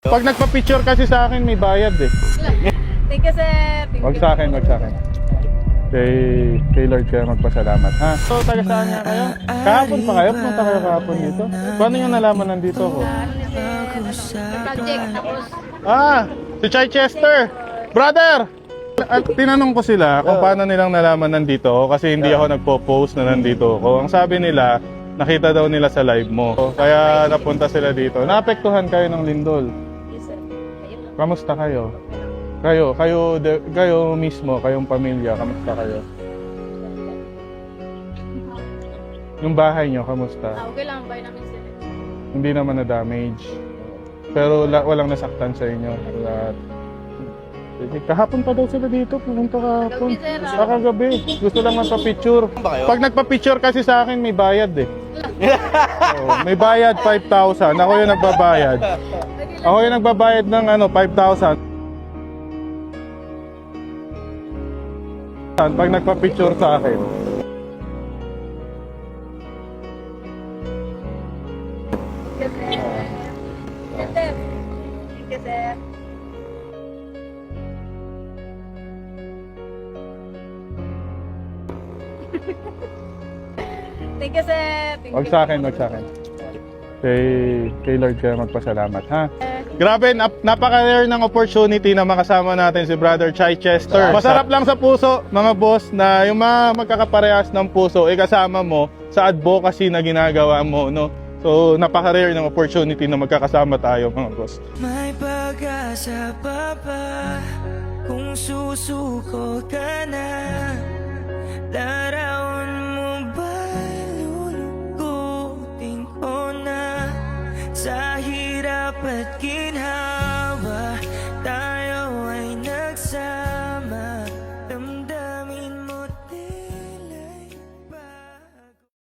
Pag nagpa-picture kasi sa akin, may bayad eh. Thank you, sir. Wag sa akin, wag sa akin. Kay Lord kayo magpasalamat, ha? So, taga saan nga kayo? Kahapon pa kayo? Punta kayo kahapon dito? Paano nyo nalaman nandito ako? Project, tapos Si Chichester! Brother! At tinanong ko sila kung paano nilang nalaman nandito ako kasi hindi ako nagpo-post na nandito ako. Ang sabi nila, nakita daw nila sa live mo. Kaya napunta sila dito. Naapektuhan kayo ng lindol. yes, sir. Kamusta kayo? Kayo mismo, kayong pamilya, kamusta kayo? Yung bahay nyo, kamusta? Okay lang, bahay namin, sir. Hindi naman na-damage. Pero walang nasaktan sa inyo. Lahat. Kahapon pa daw sila dito, pumunta kahapon. Kagabi, sir. Kagabi. Gusto lang magpa-picture. Pag nagpa-picture kasi sa akin, may bayad eh. May bayad 5,000. Ako yung nagbabayad. Ako yung nagbabayad ng 5,000. Pag nagpa-picture sa akin. Yes, sir. Yes, sir. Thank you, sir. Thank you, sir. Thank Wag you. sa akin, wag sa akin. Kay Lord kayo magpasalamat, ha? Grabe, napaka-rare ng opportunity na makasama natin si Brother Chichester. Masarap lang sa puso, mga boss, na yung mga magkakaparehas ng puso, kasama mo sa advocacy na ginagawa mo, no? So, napaka-rare ng opportunity na magkakasama tayo, mga boss. May pag-asa pa ba kung susuko ka na? Larawan